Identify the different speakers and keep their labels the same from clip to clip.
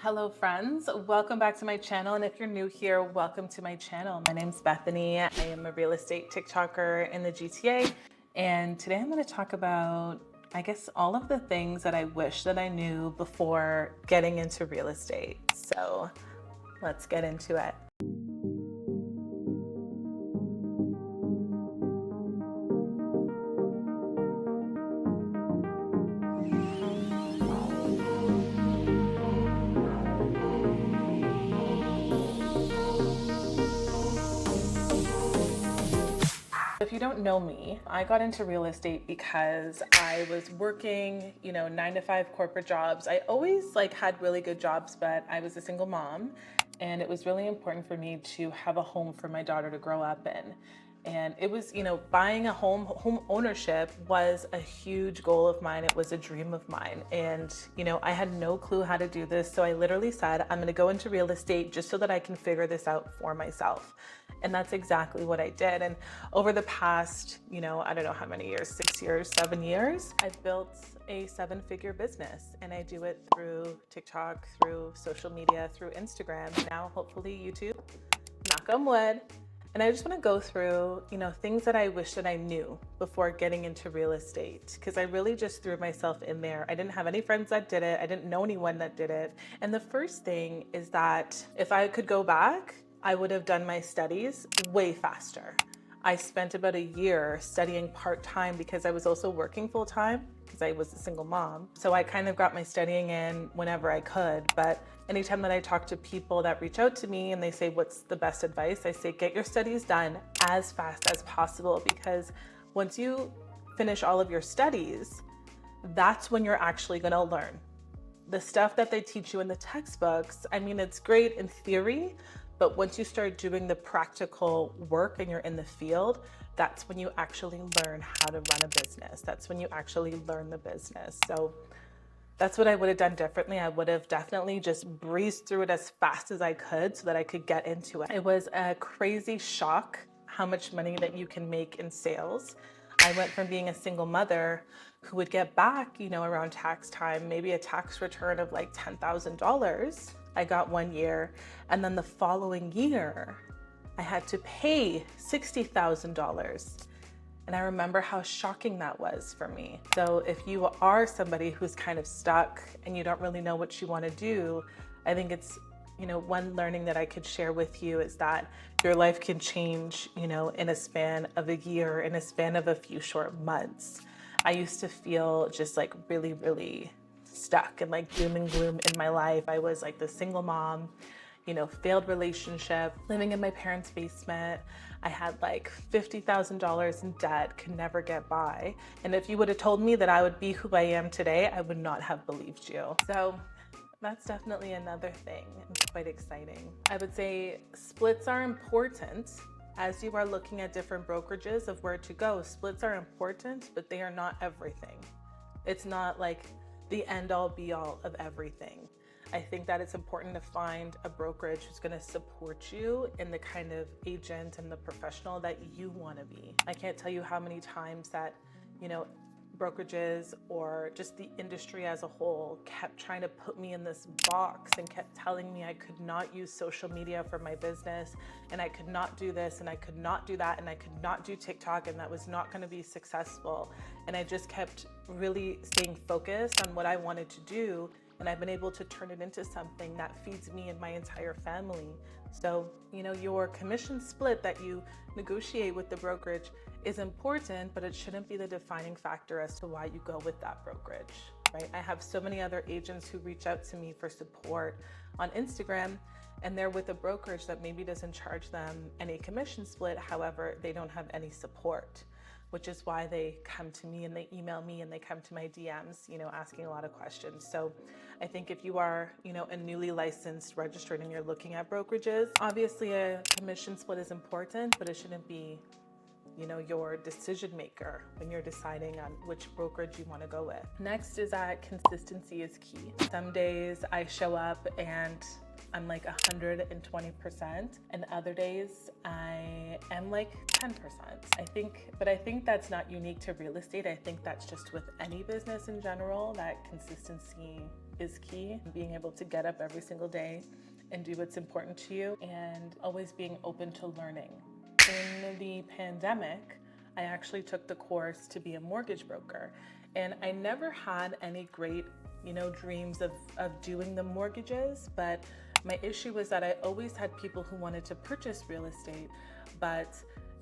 Speaker 1: Hello friends, welcome back to my channel, and if you're new here, welcome to my channel. My name's Bethany. I am a real estate TikToker in the GTA, and today I'm going to talk about, I guess, all of the things that I wish that I knew before getting into real estate. So let's get into it. If you don't know me, I got into real estate because I was working, 9 to 5 corporate jobs. I always had really good jobs, but I was a single mom, and it was really important for me to have a home for my daughter to grow up in. And it was, buying a home ownership was a huge goal of mine. It was a dream of mine. And, I had no clue how to do this. So I literally said, I'm going to go into real estate just so that I can figure this out for myself. And that's exactly what I did. And over the past, I don't know how many years, 6 years, 7 years, I've built a 7-figure business, and I do it through TikTok, through social media, through Instagram, now hopefully YouTube, knock on wood. And I just want to go through, things that I wish that I knew before getting into real estate, because I really just threw myself in there. I didn't have any friends that did it. I didn't know anyone that did it. And the first thing is that if I could go back, I would have done my studies way faster. I spent about a year studying part-time because I was also working full-time because I was a single mom. So I kind of got my studying in whenever I could. But anytime that I talk to people that reach out to me and they say, what's the best advice? I say, get your studies done as fast as possible, because once you finish all of your studies, that's when you're actually going to learn. The stuff that they teach you in the textbooks, I mean, it's great in theory, but once you start doing the practical work and you're in the field, that's when you actually learn how to run a business. That's when you actually learn the business. So that's what I would have done differently. I would have definitely just breezed through it as fast as I could so that I could get into it. It was a crazy shock how much money that you can make in sales. I went from being a single mother who would get back, around tax time, maybe a tax return of like $10,000. I got 1 year. And then the following year, I had to pay $60,000. And I remember how shocking that was for me. So if you are somebody who's kind of stuck and you don't really know what you want to do, I think it's, one learning that I could share with you is that your life can change, in a span of a year, in a span of a few short months. I used to feel just really, really stuck and doom and gloom in my life. I was the single mom, failed relationship, living in my parents' basement. I had $50,000 in debt, could never get by. And if you would have told me that I would be who I am today, I would not have believed you. So that's definitely another thing. It's quite exciting. I would say splits are important. As you are looking at different brokerages of where to go, splits are important, but they are not everything. It's not the end all be all of everything. I think that it's important to find a brokerage who's going to support you in the kind of agent and the professional that you want to be. I can't tell you how many times that, brokerages or just the industry as a whole kept trying to put me in this box and kept telling me I could not use social media for my business, and I could not do this, and I could not do that, and I could not do TikTok, and that was not going to be successful. And I just kept really staying focused on what I wanted to do, and I've been able to turn it into something that feeds me and my entire family. So, your commission split that you negotiate with the brokerage is important, but it shouldn't be the defining factor as to why you go with that brokerage, right? I have so many other agents who reach out to me for support on Instagram, and they're with a brokerage that maybe doesn't charge them any commission split. However, they don't have any support, which is why they come to me and they email me and they come to my DMs, asking a lot of questions. So I think if you are, a newly licensed, registered, and you're looking at brokerages, obviously a commission split is important, but it shouldn't be, your decision maker when you're deciding on which brokerage you want to go with. Next is that consistency is key. Some days I show up and I'm 120%, and other days I am 10%. I think that's not unique to real estate. I think that's just with any business in general, that consistency is key. Being able to get up every single day and do what's important to you, and always being open to learning. In the pandemic, I actually took the course to be a mortgage broker, and I never had any great, dreams of doing the mortgages, but my issue was that I always had people who wanted to purchase real estate, but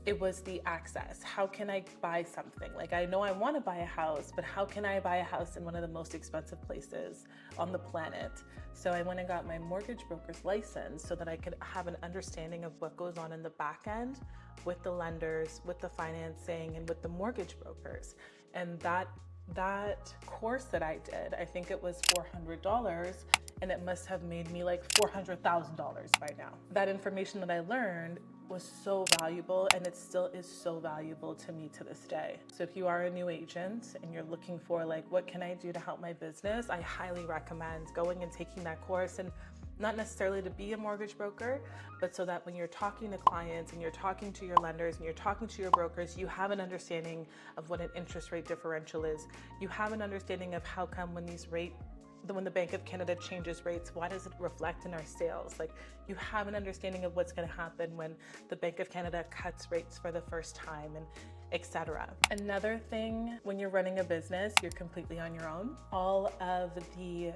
Speaker 1: it was the access. How can I buy something? Like, I know I want to buy a house, but how can I buy a house in one of the most expensive places on the planet? So I went and got my mortgage broker's license so that I could have an understanding of what goes on in the back end with the lenders, with the financing, and with the mortgage brokers. And that course that I did, I think it was $400, and it must have made me like $400,000 by now. That information that I learned was so valuable, and it still is so valuable to me to this day. So if you are a new agent and you're looking for like, what can I do to help my business? I highly recommend going and taking that course, and not necessarily to be a mortgage broker, but so that when you're talking to clients and you're talking to your lenders and you're talking to your brokers, you have an understanding of what an interest rate differential is. You have an understanding of how come when the Bank of Canada changes rates, why does it reflect in our sales? Like, you have an understanding of what's going to happen when the Bank of Canada cuts rates for the first time, and etc. Another thing, when you're running a business, you're completely on your own. All of the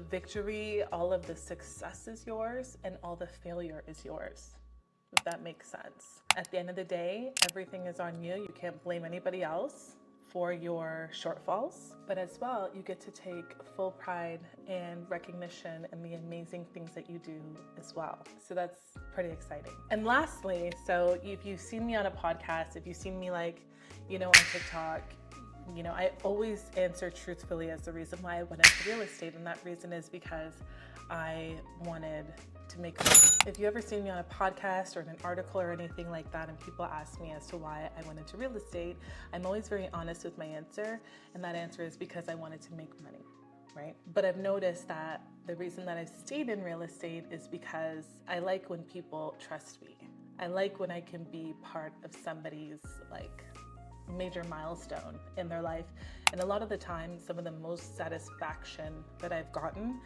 Speaker 1: victory, all of the success is yours, and all the failure is yours, if that makes sense. At the end of the day, everything is on you. You can't blame anybody else for your shortfalls, but as well, you get to take full pride and recognition in the amazing things that you do as well. So that's pretty exciting. And lastly, so if you've seen me on a podcast, if you've seen me on TikTok, I always answer truthfully as the reason why I went into real estate, and that reason is because I wanted to make money. If you ever seen me on a podcast or in an article or anything like that, and people ask me as to why I went into real estate, I'm always very honest with my answer, and that answer is because I wanted to make money, right? But I've noticed that the reason that I've stayed in real estate is because I like when people trust me. I like when I can be part of somebody's major milestone in their life. And a lot of the time, some of the most satisfaction that I've gotten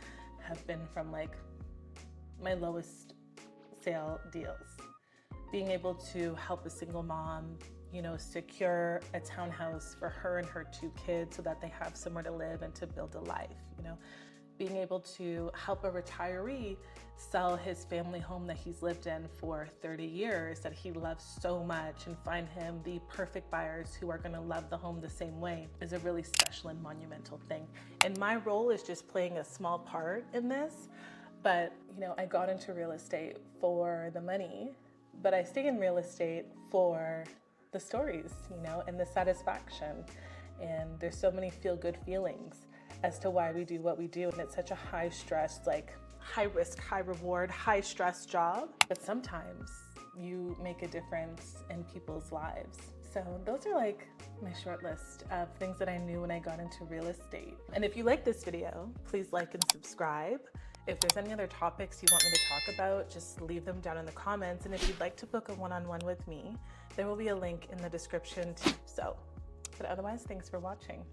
Speaker 1: have been from my lowest sale deals. Being able to help a single mom, secure a townhouse for her and her 2 kids so that they have somewhere to live and to build a life, being able to help a retiree sell his family home that he's lived in for 30 years that he loves so much, and find him the perfect buyers who are going to love the home the same way, is a really special and monumental thing. And my role is just playing a small part in this. But, I got into real estate for the money, but I stay in real estate for the stories, and the satisfaction. And there's so many feel-good feelings as to why we do what we do. And it's such a high stress, high risk, high reward, high stress job. But sometimes you make a difference in people's lives. So those are my short list of things that I knew when I got into real estate. And if you like this video, please like and subscribe. If there's any other topics you want me to talk about, just leave them down in the comments. And if you'd like to book a one-on-one with me, there will be a link in the description too. But otherwise, thanks for watching.